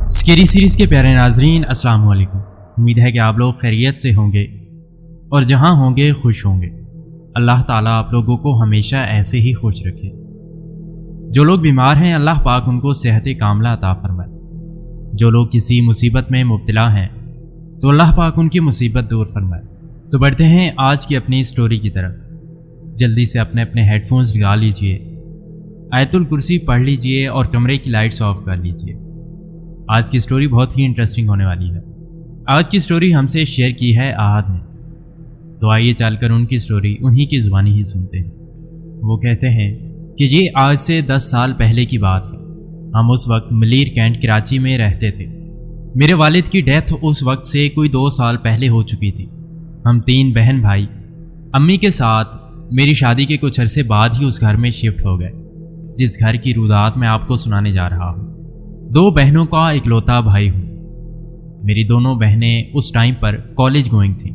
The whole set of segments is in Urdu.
اسکیری سیریز کے پیارے ناظرین السلام علیکم۔ امید ہے کہ آپ لوگ خیریت سے ہوں گے اور جہاں ہوں گے خوش ہوں گے۔ اللہ تعالیٰ آپ لوگوں کو ہمیشہ ایسے ہی خوش رکھے۔ جو لوگ بیمار ہیں اللہ پاک ان کو صحت کاملہ عطا فرمائے۔ جو لوگ کسی مصیبت میں مبتلا ہیں تو اللہ پاک ان کی مصیبت دور فرمائے۔ تو بڑھتے ہیں آج کی اپنی سٹوری کی طرف۔ جلدی سے اپنے ہیڈ فونز لگا لیجئے، آیت الکرسی پڑھ لیجئے اور کمرے کی لائٹس آف کر لیجئے۔ آج کی سٹوری بہت ہی انٹرسٹنگ ہونے والی ہے۔ آج کی سٹوری ہم سے شیئر کی ہے احد نے، تو آئیے چل کر ان کی سٹوری انہی کی زبانی ہی سنتے ہیں۔ وہ کہتے ہیں کہ یہ آج سے 10 سال پہلے کی بات ہے۔ ہم اس وقت ملیر کینٹ کراچی میں رہتے تھے۔ میرے والد کی ڈیتھ اس وقت سے کوئی 2 سال پہلے ہو چکی تھی۔ ہم 3 بہن بھائی امی کے ساتھ میری شادی کے کچھ عرصے بعد ہی اس گھر میں شفٹ ہو گئے، جس گھر کی رودات میں آپ کو سنانے جا رہا ہوں۔ 2 بہنوں کا اکلوتا بھائی ہوں۔ میری دونوں بہنیں اس ٹائم پر کالج گوئنگ تھیں۔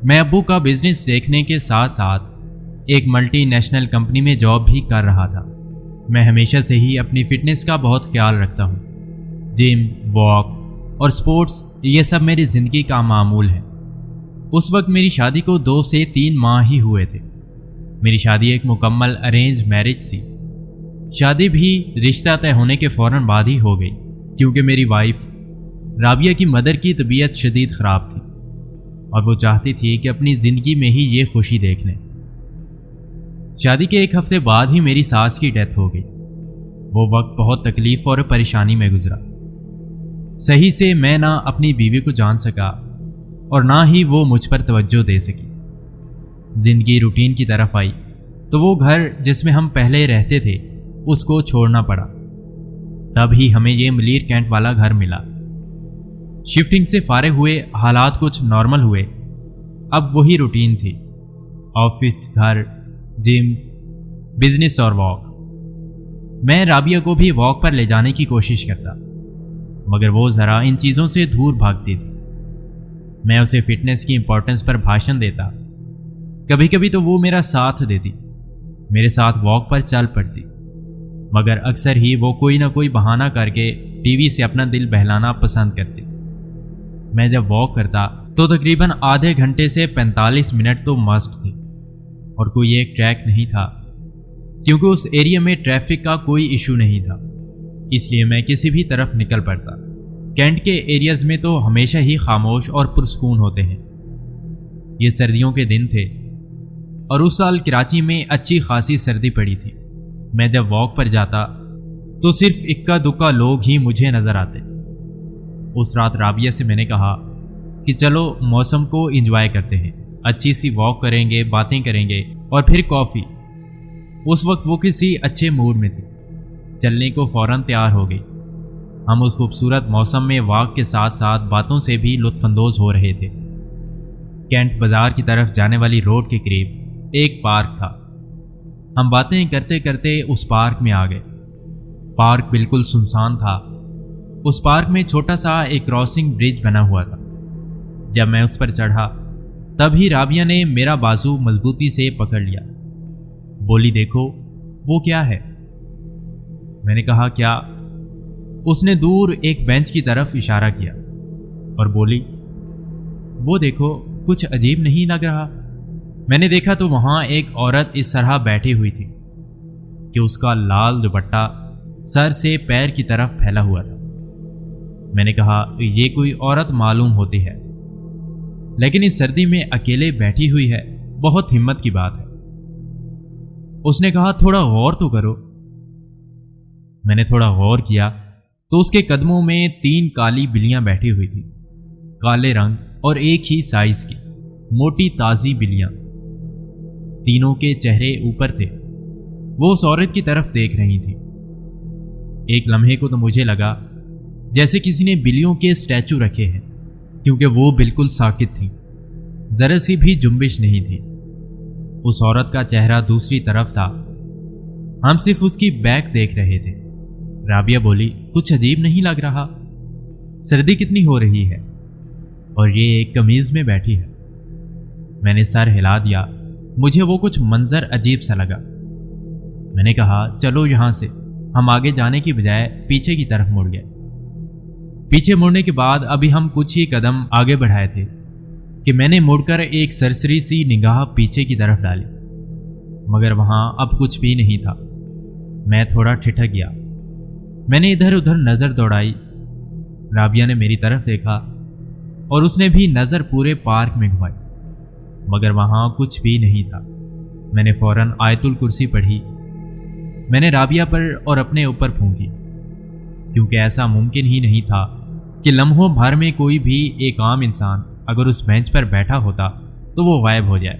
میں ابو کا بزنس دیکھنے کے ساتھ ساتھ ایک ملٹی نیشنل کمپنی میں جاب بھی کر رہا تھا۔ میں ہمیشہ سے ہی اپنی فٹنس کا بہت خیال رکھتا ہوں۔ جم، واک اور سپورٹس یہ سب میری زندگی کا معمول ہے۔ اس وقت میری شادی کو 2 سے 3 ماہ ہی ہوئے تھے۔ میری شادی ایک مکمل ارینج میرج تھی۔ شادی بھی رشتہ طے ہونے کے فوراً بعد ہی ہو گئی، کیونکہ میری وائف رابعہ کی مدر کی طبیعت شدید خراب تھی اور وہ چاہتی تھی کہ اپنی زندگی میں ہی یہ خوشی دیکھ لیں۔ شادی کے 1 ہفتے بعد ہی میری ساس کی ڈیتھ ہو گئی۔ وہ وقت بہت تکلیف اور پریشانی میں گزرا۔ صحیح سے میں نہ اپنی بیوی کو جان سکا اور نہ ہی وہ مجھ پر توجہ دے سکی۔ زندگی روٹین کی طرف آئی تو وہ گھر جس میں ہم پہلے رہتے تھے اس کو چھوڑنا پڑا۔ تب ہی ہمیں یہ ملیر کینٹ والا گھر ملا۔ شفٹنگ سے فارغ ہوئے حالات کچھ نارمل ہوئے۔ اب وہی روٹین تھی، آفس، گھر، جم، بزنس اور واک۔ میں رابعہ کو بھی واک پر لے جانے کی کوشش کرتا، مگر وہ ذرا ان چیزوں سے دور بھاگتی تھی۔ میں اسے فٹنس کی امپورٹنس پر بھاشن دیتا۔ کبھی کبھی تو وہ میرا ساتھ دیتی، میرے ساتھ واک پر چل پڑتی، مگر اکثر ہی وہ کوئی نہ کوئی بہانہ کر کے ٹی وی سے اپنا دل بہلانا پسند کرتی۔ میں جب واک کرتا تو تقریباً آدھے گھنٹے سے 45 منٹ تو مسٹ تھے، اور کوئی ایک ٹریک نہیں تھا، کیونکہ اس ایریا میں ٹریفک کا کوئی ایشو نہیں تھا، اس لیے میں کسی بھی طرف نکل پڑتا۔ کینٹ کے ایریاز میں تو ہمیشہ ہی خاموش اور پرسکون ہوتے ہیں۔ یہ سردیوں کے دن تھے اور اس سال کراچی میں اچھی خاصی سردی پڑی تھی۔ میں جب واک پر جاتا تو صرف اکا دکا لوگ ہی مجھے نظر آتے۔ اس رات رابعہ سے میں نے کہا کہ چلو موسم کو انجوائے کرتے ہیں، اچھی سی واک کریں گے، باتیں کریں گے اور پھر کافی۔ اس وقت وہ کسی اچھے موڈ میں تھی، چلنے کو فوراً تیار ہو گئی۔ ہم اس خوبصورت موسم میں واک کے ساتھ ساتھ باتوں سے بھی لطف اندوز ہو رہے تھے۔ کینٹ بازار کی طرف جانے والی روڈ کے قریب ایک پارک تھا۔ ہم باتیں کرتے کرتے اس پارک میں آ گئے۔ پارک بالکل سنسان تھا۔ اس پارک میں چھوٹا سا ایک کراسنگ برج بنا ہوا تھا۔ جب میں اس پر چڑھا تب ہی رابعہ نے میرا بازو مضبوطی سے پکڑ لیا۔ بولی دیکھو وہ کیا ہے؟ میں نے کہا کیا؟ اس نے دور ایک بینچ کی طرف اشارہ کیا اور بولی وہ دیکھو کچھ عجیب نہیں لگ رہا؟ میں نے دیکھا تو وہاں ایک عورت اس طرح بیٹھی ہوئی تھی کہ اس کا لال دوپٹہ سر سے پیر کی طرف پھیلا ہوا تھا۔ میں نے کہا یہ کوئی عورت معلوم ہوتی ہے، لیکن اس سردی میں اکیلے بیٹھی ہوئی ہے، بہت ہمت کی بات ہے۔ اس نے کہا تھوڑا غور تو کرو۔ میں نے تھوڑا غور کیا تو اس کے قدموں میں 3 کالی بلیاں بیٹھی ہوئی تھیں، کالے رنگ اور ایک ہی سائز کی، موٹی تازی بلیاں۔ تینوں کے چہرے اوپر تھے۔ وہ اس عورت کی طرف دیکھ رہی تھی۔ ایک لمحے کو تو مجھے لگا جیسے کسی نے بلیوں کے اسٹیچو رکھے ہیں، کیونکہ وہ بالکل ساکت تھیں، ذرا سی بھی جنبش نہیں تھی۔ اس عورت کا چہرہ دوسری طرف تھا۔ ہم صرف اس کی بیک دیکھ رہے تھے۔ رابعہ بولی کچھ عجیب نہیں لگ رہا؟ سردی کتنی ہو رہی ہے اور یہ ایک قمیض میں بیٹھی ہے۔ میں نے سر ہلا دیا، مجھے وہ کچھ منظر عجیب سا لگا۔ میں نے کہا چلو یہاں سے۔ ہم آگے جانے کی بجائے پیچھے کی طرف مڑ گئے۔ پیچھے مڑنے کے بعد ابھی ہم کچھ ہی قدم آگے بڑھائے تھے کہ میں نے مڑ کر ایک سرسری سی نگاہ پیچھے کی طرف ڈالی، مگر وہاں اب کچھ بھی نہیں تھا۔ میں تھوڑا ٹھٹک گیا۔ میں نے ادھر ادھر نظر دوڑائی۔ رابعہ نے میری طرف دیکھا اور اس نے بھی نظر پورے پارک میں گھمائی، مگر وہاں کچھ بھی نہیں تھا۔ میں نے فوراً آیت الکرسی پڑھی۔ میں نے رابعہ پر اور اپنے اوپر پھونکی، کیونکہ ایسا ممکن ہی نہیں تھا کہ لمحوں بھر میں کوئی بھی ایک عام انسان اگر اس بینچ پر بیٹھا ہوتا تو وہ غائب ہو جائے۔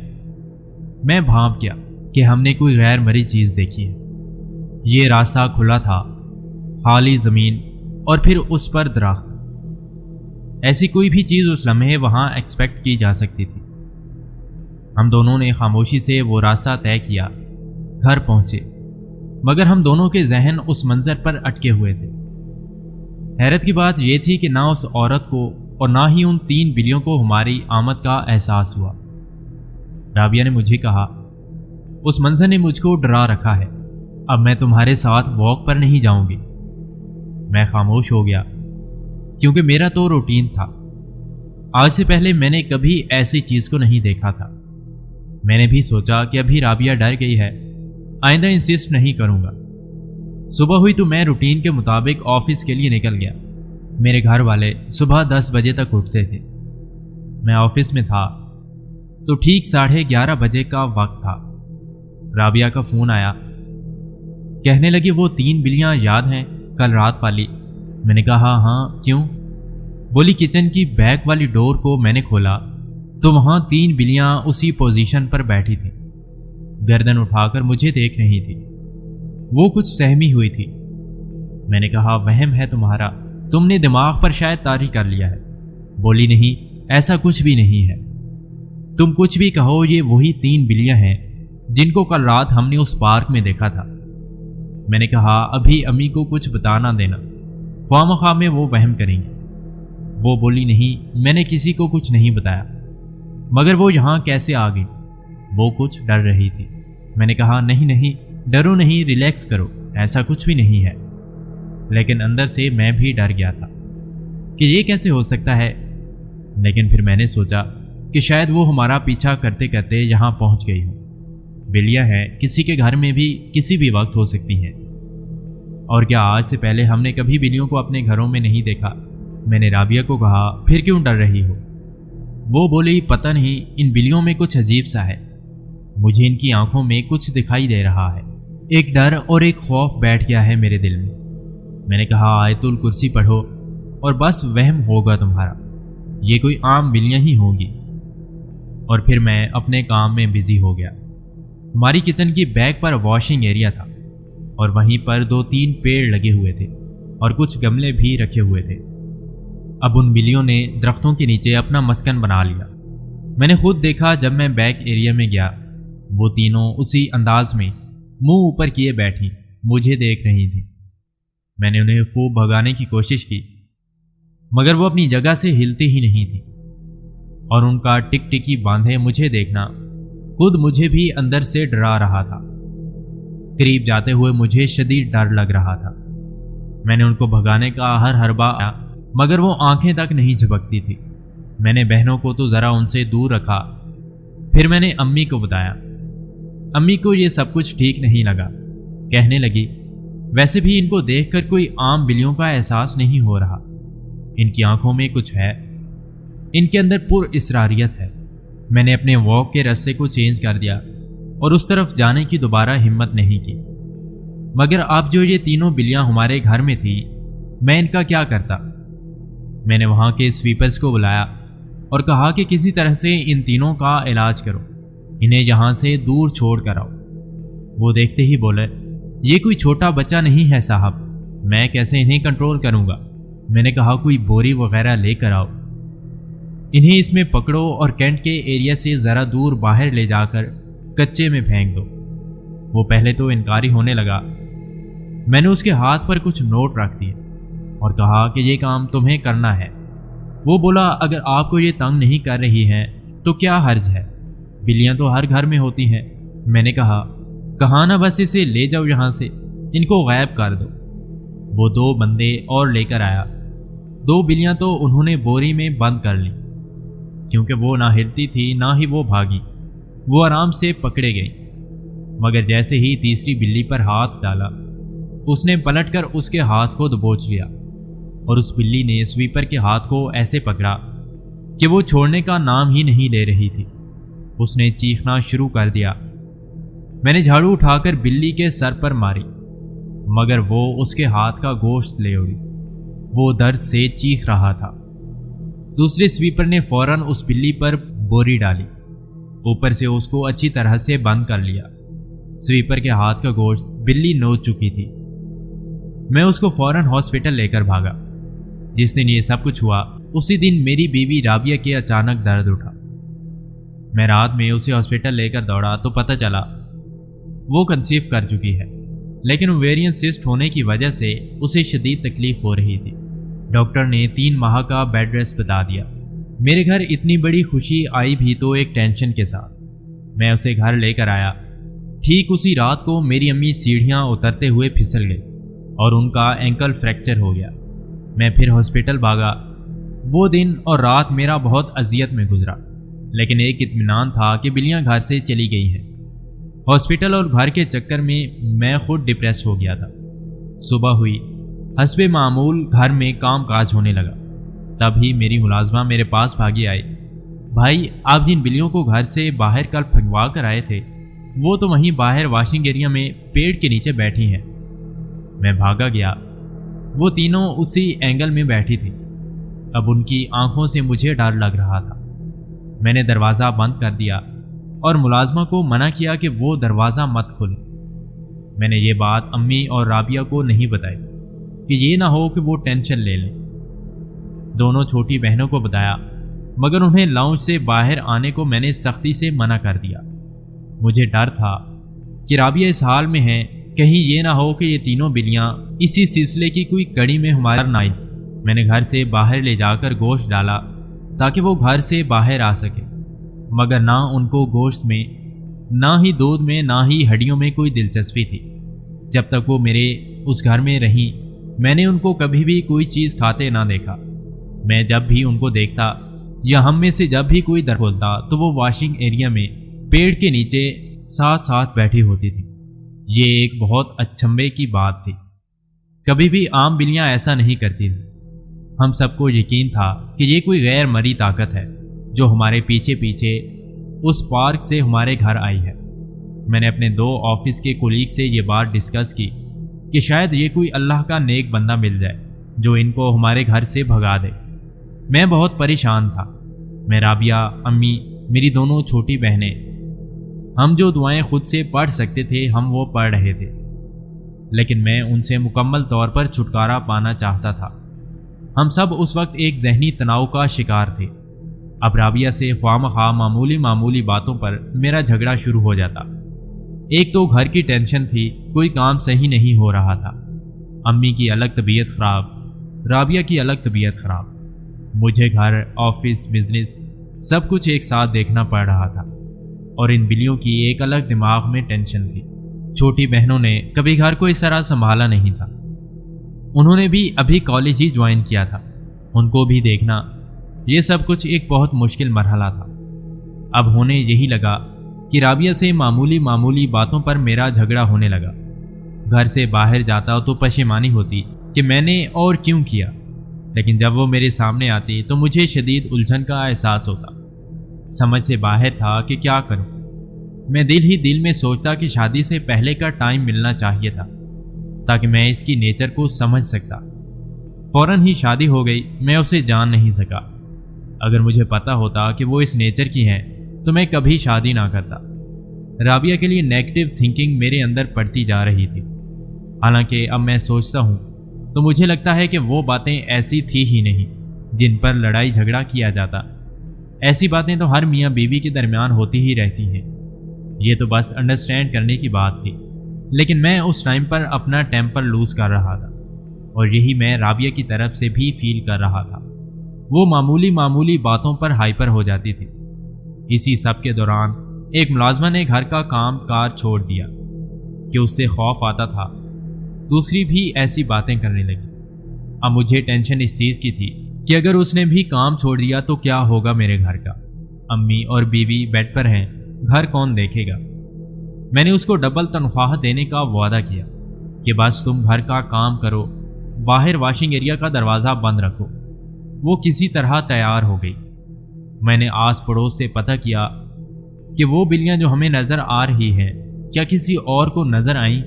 میں بھانپ گیا کہ ہم نے کوئی غیر مرئی چیز دیکھی ہے۔ یہ راستہ کھلا تھا، خالی زمین اور پھر اس پر درخت۔ ایسی کوئی بھی چیز اس لمحے وہاں ایکسپیکٹ کی جا سکتی تھی۔ ہم دونوں نے خاموشی سے وہ راستہ طے کیا، گھر پہنچے، مگر ہم دونوں کے ذہن اس منظر پر اٹکے ہوئے تھے۔ حیرت کی بات یہ تھی کہ نہ اس عورت کو اور نہ ہی ان 3 بلیوں کو ہماری آمد کا احساس ہوا۔ رابعہ نے مجھے کہا، اس منظر نے مجھ کو ڈرا رکھا ہے، اب میں تمہارے ساتھ واک پر نہیں جاؤں گی۔ میں خاموش ہو گیا، کیونکہ میرا تو روٹین تھا۔ آج سے پہلے میں نے کبھی ایسی چیز کو نہیں دیکھا تھا۔ میں نے بھی سوچا کہ ابھی رابعہ ڈر گئی ہے، آئندہ انسسٹ نہیں کروں گا۔ صبح ہوئی تو میں روٹین کے مطابق آفس کے لیے نکل گیا۔ میرے گھر والے صبح 10 بجے تک اٹھتے تھے۔ میں آفس میں تھا تو ٹھیک 11:30 بجے کا وقت تھا۔ رابعہ کا فون آیا، کہنے لگی وہ 3 بلیاں یاد ہیں کل رات والی؟ میں نے کہا ہاں، کیوں؟ بولی کچن کی بیک والی ڈور کو میں نے کھولا تو وہاں 3 بلیاں اسی پوزیشن پر بیٹھی تھیں، گردن اٹھا کر مجھے دیکھ رہی تھی۔ وہ کچھ سہمی ہوئی تھی۔ میں نے کہا وہم ہے تمہارا، تم نے دماغ پر شاید طاری کر لیا ہے۔ بولی نہیں، ایسا کچھ بھی نہیں ہے، تم کچھ بھی کہو، یہ وہی 3 بلیاں ہیں جن کو کل رات ہم نے اس پارک میں دیکھا تھا۔ میں نے کہا ابھی امی کو کچھ بتا نہ دینا، خواہ مخواہ میں وہ وہم کریں گے۔ وہ بولی نہیں، میں نے کسی کو کچھ نہیں بتایا، مگر وہ یہاں کیسے آ گئی؟ وہ کچھ ڈر رہی تھی۔ میں نے کہا نہیں نہیں، ڈرو نہیں، ریلیکس کرو، ایسا کچھ بھی نہیں ہے۔ لیکن اندر سے میں بھی ڈر گیا تھا کہ یہ کیسے ہو سکتا ہے۔ لیکن پھر میں نے سوچا کہ شاید وہ ہمارا پیچھا کرتے کرتے یہاں پہنچ گئی ہوں۔ بلیاں ہیں، کسی کے گھر میں بھی کسی بھی وقت ہو سکتی ہیں۔ اور کیا آج سے پہلے ہم نے کبھی بلیوں کو اپنے گھروں میں نہیں دیکھا؟ میں نے رابعہ کو کہا پھر کیوں ڈر رہی ہو؟ وہ بولی پتہ نہیں، ان بلیوں میں کچھ عجیب سا ہے، مجھے ان کی آنکھوں میں کچھ دکھائی دے رہا ہے، ایک ڈر اور ایک خوف بیٹھ گیا ہے میرے دل میں۔ میں نے کہا آیت الکرسی پڑھو اور بس وہم ہوگا تمہارا، یہ کوئی عام بلیاں ہی ہوں گی۔ اور پھر میں اپنے کام میں بزی ہو گیا۔ ہماری کچن کی بیک پر واشنگ ایریا تھا اور وہیں پر 2-3 پیڑ لگے ہوئے تھے اور کچھ گملے بھی رکھے ہوئے تھے۔ اب ان بلیوں نے درختوں کے نیچے اپنا مسکن بنا لیا۔ میں نے خود دیکھا جب میں بیک ایریا میں گیا، وہ تینوں اسی انداز میں منہ اوپر کیے بیٹھی مجھے دیکھ رہی تھیں۔ میں نے انہیں خوب بھگانے کی کوشش کی، مگر وہ اپنی جگہ سے ہلتی ہی نہیں تھی، اور ان کا ٹک ٹکی باندھے مجھے دیکھنا خود مجھے بھی اندر سے ڈرا رہا تھا۔ قریب جاتے ہوئے مجھے شدید ڈر لگ رہا تھا۔ میں نے ان کو بھگانے کا ہر حربہ آیا، مگر وہ آنکھیں تک نہیں جھپکتی تھی۔ میں نے بہنوں کو تو ذرا ان سے دور رکھا، پھر میں نے امی کو بتایا۔ امی کو یہ سب کچھ ٹھیک نہیں لگا، کہنے لگی ویسے بھی ان کو دیکھ کر کوئی عام بلیوں کا احساس نہیں ہو رہا، ان کی آنکھوں میں کچھ ہے، ان کے اندر پر اسراریت ہے۔ میں نے اپنے واک کے راستے کو چینج کر دیا اور اس طرف جانے کی دوبارہ ہمت نہیں کی۔ مگر اب جو یہ تینوں بلیاں ہمارے گھر میں تھی، میں ان کا کیا کرتا؟ میں نے وہاں کے سویپرز کو بلایا اور کہا کہ کسی طرح سے ان تینوں کا علاج کرو، انہیں یہاں سے دور چھوڑ کر آؤ۔ وہ دیکھتے ہی بولے یہ کوئی چھوٹا بچہ نہیں ہے صاحب، میں کیسے انہیں کنٹرول کروں گا؟ میں نے کہا کوئی بوری وغیرہ لے کر آؤ، انہیں اس میں پکڑو اور کینٹ کے ایریا سے ذرا دور باہر لے جا کر کچے میں پھینک دو۔ وہ پہلے تو انکاری ہونے لگا۔ میں نے اس کے ہاتھ پر کچھ نوٹ رکھ دیے اور کہا کہ یہ کام تمہیں کرنا ہے۔ وہ بولا اگر آپ کو یہ تنگ نہیں کر رہی ہیں تو کیا حرج ہے، بلیاں تو ہر گھر میں ہوتی ہیں۔ میں نے کہا نا بس اسے لے جاؤ یہاں سے، ان کو غائب کر دو۔ وہ 2 بندے اور لے کر آیا۔ 2 بلیاں تو انہوں نے بوری میں بند کر لیں، کیونکہ وہ نہ ہلتی تھی نہ ہی وہ بھاگی، وہ آرام سے پکڑے گئی۔ مگر جیسے ہی تیسری بلی پر ہاتھ ڈالا، اس نے پلٹ کر اس کے ہاتھ کو دبوچ لیا، اور اس بلی نے سویپر کے ہاتھ کو ایسے پکڑا کہ وہ چھوڑنے کا نام ہی نہیں لے رہی تھی۔ اس نے چیخنا شروع کر دیا۔ میں نے جھاڑو اٹھا کر بلی کے سر پر ماری، مگر وہ اس کے ہاتھ کا گوشت لے اڑی۔ وہ درد سے چیخ رہا تھا۔ دوسرے سویپر نے فوراً اس بلی پر بوری ڈالی، اوپر سے اس کو اچھی طرح سے بند کر لیا۔ سویپر کے ہاتھ کا گوشت بلی نوچ چکی تھی۔ میں اس کو فوراً ہاسپٹل لے کر بھاگا۔ جس دن یہ سب کچھ ہوا، اسی دن میری بیوی رابعہ کے اچانک درد اٹھا۔ میں رات میں اسے ہاسپٹل لے کر دوڑا تو پتہ چلا وہ کنسیو کر چکی ہے، لیکن اویرین سسٹ ہونے کی وجہ سے اسے شدید تکلیف ہو رہی تھی۔ ڈاکٹر نے 3 ماہ کا بیڈ ریسٹ بتا دیا۔ میرے گھر اتنی بڑی خوشی آئی بھی تو ایک ٹینشن کے ساتھ۔ میں اسے گھر لے کر آیا۔ ٹھیک اسی رات کو میری امی سیڑھیاں اترتے ہوئے پھسل گئی اور ان کا اینکل فریکچر ہو گیا۔ میں پھر ہاسپٹل بھاگا۔ وہ دن اور رات میرا بہت اذیت میں گزرا، لیکن ایک اطمینان تھا کہ بلیاں گھر سے چلی گئی ہیں۔ ہاسپٹل اور گھر کے چکر میں خود ڈپریس ہو گیا تھا۔ صبح ہوئی، حسب معمول گھر میں کام کاج ہونے لگا۔ تب ہی میری ملازمہ میرے پاس بھاگی آئی۔ بھائی، آپ جن بلیوں کو گھر سے باہر کل پھنگوا کر آئے تھے، وہ تو وہیں باہر واشنگ ایریا میں پیڑ کے نیچے بیٹھی ہیں۔ میں بھاگا گیا۔ وہ تینوں اسی اینگل میں بیٹھی تھی۔ اب ان کی آنکھوں سے مجھے ڈر لگ رہا تھا۔ میں نے دروازہ بند کر دیا اور ملازمہ کو منع کیا کہ وہ دروازہ مت کھولے۔ میں نے یہ بات امی اور رابعہ کو نہیں بتائی کہ یہ نہ ہو کہ وہ ٹینشن لے لیں۔ دونوں چھوٹی بہنوں کو بتایا، مگر انہیں لاؤنج سے باہر آنے کو میں نے سختی سے منع کر دیا۔ مجھے ڈر تھا کہ رابعہ اس حال میں ہیں، کہیں یہ نہ ہو کہ یہ تینوں بلیاں اسی سلسلے کی کوئی کڑی میں ہمارا نہ آئیں۔ میں نے گھر سے باہر لے جا کر گوشت ڈالا تاکہ وہ گھر سے باہر آ سکے، مگر نہ ان کو گوشت میں، نہ ہی دودھ میں، نہ ہی ہڈیوں میں کوئی دلچسپی تھی۔ جب تک وہ میرے اس گھر میں رہیں، میں نے ان کو کبھی بھی کوئی چیز کھاتے نہ دیکھا۔ میں جب بھی ان کو دیکھتا یا ہم میں سے جب بھی کوئی در کھولتا تو وہ واشنگ ایریا میں پیڑ کے نیچے ساتھ ساتھ بیٹھی ہوتی تھی۔ یہ ایک بہت اچنبھے کی بات تھی۔ کبھی بھی عام بلیاں ایسا نہیں کرتی تھیں۔ ہم سب کو یقین تھا کہ یہ کوئی غیر مرئی طاقت ہے جو ہمارے پیچھے پیچھے اس پارک سے ہمارے گھر آئی ہے۔ میں نے اپنے 2 آفس کے کولیگ سے یہ بات ڈسکس کی کہ شاید یہ کوئی اللہ کا نیک بندہ مل جائے جو ان کو ہمارے گھر سے بھگا دے۔ میں بہت پریشان تھا۔ میں، رابعہ، امی، میری دونوں چھوٹی بہنیں، ہم جو دعائیں خود سے پڑھ سکتے تھے ہم وہ پڑھ رہے تھے، لیکن میں ان سے مکمل طور پر چھٹکارا پانا چاہتا تھا۔ ہم سب اس وقت ایک ذہنی تناؤ کا شکار تھے۔ اب رابعہ سے خواہ مخواہ معمولی باتوں پر میرا جھگڑا شروع ہو جاتا۔ ایک تو گھر کی ٹینشن تھی، کوئی کام صحیح نہیں ہو رہا تھا، امی کی الگ طبیعت خراب، رابعہ کی الگ طبیعت خراب، مجھے گھر، آفس، بزنس سب کچھ ایک ساتھ دیکھنا پڑ رہا تھا، اور ان بلیوں کی ایک الگ دماغ میں ٹینشن تھی۔ چھوٹی بہنوں نے کبھی گھر کو اس طرح سنبھالا نہیں تھا۔ انہوں نے بھی ابھی کالج ہی جوائن کیا تھا۔ ان کو بھی دیکھنا، یہ سب کچھ ایک بہت مشکل مرحلہ تھا۔ اب ہونے یہی لگا کہ رابعہ سے معمولی باتوں پر میرا جھگڑا ہونے لگا۔ گھر سے باہر جاتا تو پشیمانی ہوتی کہ میں نے اور کیوں کیا، لیکن جب وہ میرے سامنے آتی تو مجھے شدید الجھن کا احساس ہوتا۔ سمجھ سے باہر تھا کہ کیا کروں۔ میں دل ہی دل میں سوچتا کہ شادی سے پہلے کا ٹائم ملنا چاہیے تھا تاکہ میں اس کی نیچر کو سمجھ سکتا۔ فوراً ہی شادی ہو گئی۔ میں اسے جان نہیں سکا۔ اگر مجھے پتا ہوتا کہ وہ اس نیچر کی ہیں تو میں کبھی شادی نہ کرتا۔ رابعہ کے لیے نیگیٹو تھنکنگ میرے اندر پڑتی جا رہی تھی۔ حالانکہ اب میں سوچتا ہوں تو مجھے لگتا ہے کہ وہ باتیں ایسی تھی ہی نہیں جن پر لڑائی جھگڑا کیا جاتا۔ ایسی باتیں تو ہر میاں بیوی کے درمیان ہوتی ہی رہتی ہیں۔ یہ تو بس انڈرسٹینڈ کرنے کی بات تھی، لیکن میں اس ٹائم پر اپنا ٹیمپر لوز کر رہا تھا، اور یہی میں رابعہ کی طرف سے بھی فیل کر رہا تھا۔ وہ معمولی باتوں پر ہائپر ہو جاتی تھی۔ اسی سب کے دوران ایک ملازمہ نے گھر کا کام کار چھوڑ دیا کہ اس سے خوف آتا تھا۔ دوسری بھی ایسی باتیں کرنے لگی۔ اب مجھے ٹینشن اس چیز کی تھی کہ اگر اس نے بھی کام چھوڑ دیا تو کیا ہوگا میرے گھر کا۔ امی اور بیوی بیڈ پر ہیں، گھر کون دیکھے گا؟ میں نے اس کو ڈبل تنخواہ دینے کا وعدہ کیا کہ بس تم گھر کا کام کرو، باہر واشنگ ایریا کا دروازہ بند رکھو۔ وہ کسی طرح تیار ہو گئی۔ میں نے آس پڑوس سے پتہ کیا کہ وہ بلیاں جو ہمیں نظر آ رہی ہیں کیا کسی اور کو نظر آئیں،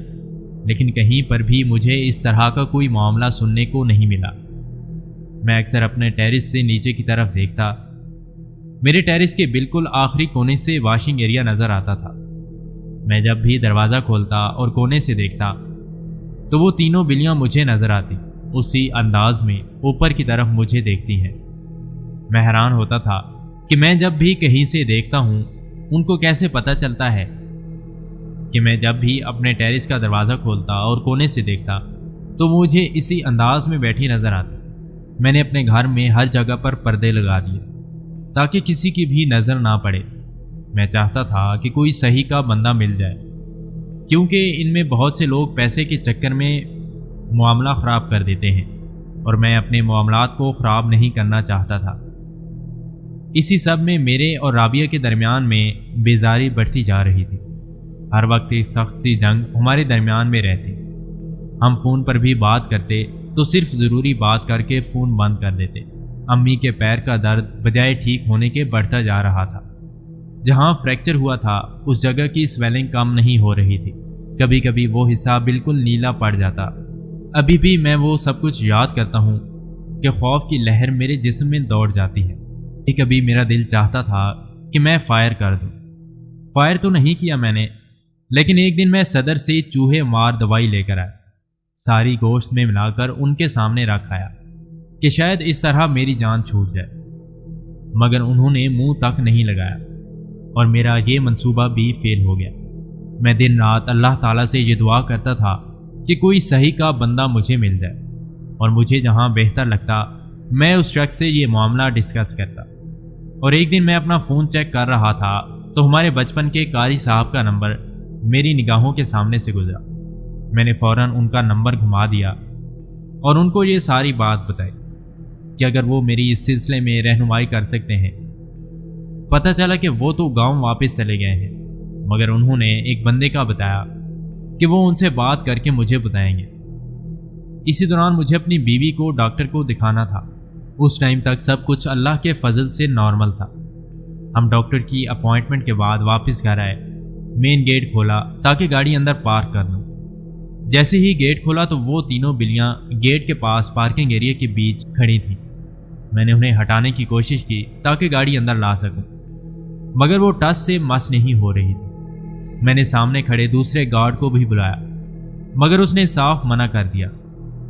لیکن کہیں پر بھی مجھے اس طرح کا کوئی معاملہ سننے کو نہیں ملا۔ میں اکثر اپنے ٹیرس سے نیچے کی طرف دیکھتا۔ میرے ٹیرس کے بالکل آخری کونے سے واشنگ ایریا نظر آتا تھا۔ میں جب بھی دروازہ کھولتا اور کونے سے دیکھتا تو وہ تینوں بلیاں مجھے نظر آتی، اسی انداز میں اوپر کی طرف مجھے دیکھتی ہیں۔ میں حیران ہوتا تھا کہ میں جب بھی کہیں سے دیکھتا ہوں ان کو کیسے پتہ چلتا ہے کہ میں جب بھی اپنے ٹیرس کا دروازہ کھولتا اور کونے سے دیکھتا تو مجھے اسی انداز میں بیٹھی نظر آتی۔ میں نے اپنے گھر میں ہر جگہ پر پردے لگا دیے تاکہ کسی کی بھی نظر نہ پڑے۔ میں چاہتا تھا کہ کوئی صحیح کا بندہ مل جائے، کیونکہ ان میں بہت سے لوگ پیسے کے چکر میں معاملہ خراب کر دیتے ہیں اور میں اپنے معاملات کو خراب نہیں کرنا چاہتا تھا۔ اسی سب میں میرے اور رابعہ کے درمیان میں بیزاری بڑھتی جا رہی تھی۔ ہر وقت ایک سخت سی جنگ ہمارے درمیان میں رہتی۔ ہم فون پر بھی بات کرتے تو صرف ضروری بات کر کے فون بند کر دیتے۔ امی کے پیر کا درد بجائے ٹھیک ہونے کے بڑھتا جا رہا تھا۔ جہاں فریکچر ہوا تھا اس جگہ کی سویلنگ کم نہیں ہو رہی تھی، کبھی کبھی وہ حصہ بالکل نیلا پڑ جاتا۔ ابھی بھی میں وہ سب کچھ یاد کرتا ہوں کہ خوف کی لہر میرے جسم میں دوڑ جاتی ہے۔ کبھی میرا دل چاہتا تھا کہ میں فائر کر دوں۔ فائر تو نہیں کیا میں نے، لیکن ایک دن میں صدر سے چوہے مار دوائی لے کر آیا، ساری گوشت میں ملا کر ان کے سامنے رکھ آیا کہ شاید اس طرح میری جان چھوٹ جائے، مگر انہوں نے منہ تک نہیں لگایا اور میرا یہ منصوبہ بھی فیل ہو گیا۔ میں دن رات اللہ تعالیٰ سے یہ دعا کرتا تھا کہ کوئی صحیح کا بندہ مجھے مل جائے، اور مجھے جہاں بہتر لگتا میں اس شخص سے یہ معاملہ ڈسکس کرتا۔ اور ایک دن میں اپنا فون چیک کر رہا تھا تو ہمارے بچپن کے قاری صاحب کا نمبر میری نگاہوں کے سامنے سے گزرا۔ میں نے فوراً ان کا نمبر گھما دیا اور ان کو یہ ساری بات بتائی کہ اگر وہ میری اس سلسلے میں رہنمائی کر سکتے ہیں۔ پتہ چلا کہ وہ تو گاؤں واپس چلے گئے ہیں، مگر انہوں نے ایک بندے کا بتایا کہ وہ ان سے بات کر کے مجھے بتائیں گے۔ اسی دوران مجھے اپنی بیوی کو ڈاکٹر کو دکھانا تھا۔ اس ٹائم تک سب کچھ اللہ کے فضل سے نارمل تھا۔ ہم ڈاکٹر کی اپوائنٹمنٹ کے بعد واپس گھر آئے، مین گیٹ کھولا تاکہ گاڑی اندر پارک کر دوں۔ جیسے ہی گیٹ کھولا تو وہ تینوں بلیاں گیٹ کے پاس پارکنگ ایریا کے بیچ کھڑی تھیں۔ میں نے انہیں ہٹانے کی کوشش کی تاکہ گاڑی اندر لا سکوں، مگر وہ ٹس سے مس نہیں ہو رہی تھی۔ میں نے سامنے کھڑے دوسرے گارڈ کو بھی بلایا، مگر اس نے صاف منع کر دیا۔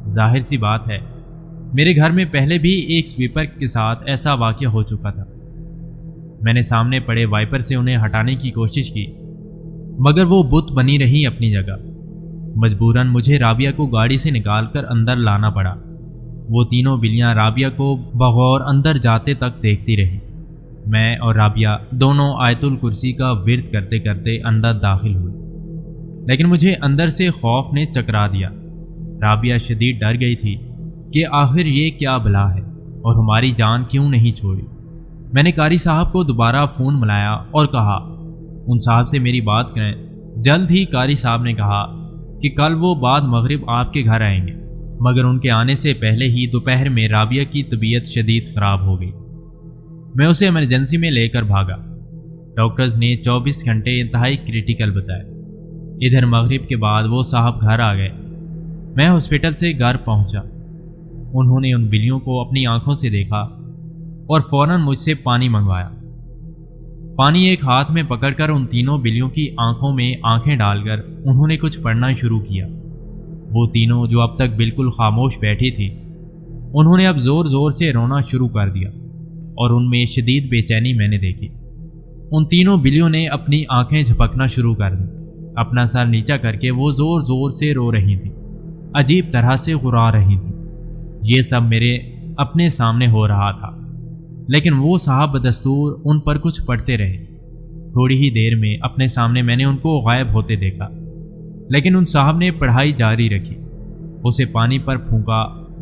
ظاہر سی بات ہے، میرے گھر میں پہلے بھی ایک سویپر کے ساتھ ایسا واقعہ ہو چکا تھا۔ میں نے سامنے پڑے وائپر سے انہیں ہٹانے کی کوشش کی، مگر وہ بت بنی رہی اپنی جگہ۔ مجبوراً مجھے رابعہ کو گاڑی سے نکال کر اندر لانا پڑا۔ وہ تینوں بلیاں رابعہ کو بغور اندر جاتے تک دیکھتی رہی۔ میں اور رابعہ دونوں آیت الکرسی کا ورد کرتے کرتے اندر داخل ہوئے، لیکن مجھے اندر سے خوف نے چکرا دیا۔ رابعہ شدید ڈر گئی تھی کہ آخر یہ کیا بلا ہے اور ہماری جان کیوں نہیں چھوڑی۔ میں نے قاری صاحب کو دوبارہ فون ملایا اور کہا ان صاحب سے میری بات کریں۔ جلد ہی قاری صاحب نے کہا کہ کل وہ بعد مغرب آپ کے گھر آئیں گے، مگر ان کے آنے سے پہلے ہی دوپہر میں رابعہ کی طبیعت شدید خراب ہو گئی۔ میں اسے ایمرجنسی میں لے کر بھاگا۔ ڈاکٹرز نے 24 گھنٹے انتہائی کریٹیکل بتائے۔ ادھر مغرب کے بعد وہ صاحب گھر آ گئے۔ میں ہاسپٹل سے گھر پہنچا۔ انہوں نے ان بلیوں کو اپنی آنکھوں سے دیکھا اور فوراً مجھ سے پانی منگوایا۔ پانی ایک ہاتھ میں پکڑ کر ان تینوں بلیوں کی آنکھوں میں آنکھیں ڈال کر انہوں نے کچھ پڑھنا شروع کیا۔ وہ تینوں جو اب تک بالکل خاموش بیٹھی تھی، انہوں نے اب زور زور سے رونا شروع کر دیا اور ان میں شدید بے چینی میں نے دیکھی۔ ان تینوں بلیوں نے اپنی آنکھیں جھپکنا شروع کر دیں۔ اپنا سر نیچا کر کے وہ زور زور سے رو رہی تھیں، عجیب طرح سے غرا رہی تھیں۔ یہ سب میرے اپنے سامنے ہو رہا تھا، لیکن وہ صاحب بدستور ان پر کچھ پڑھتے رہے۔ تھوڑی ہی دیر میں اپنے سامنے میں نے ان کو غائب ہوتے دیکھا، لیکن ان صاحب نے پڑھائی جاری رکھی۔ اسے پانی پر پھونکا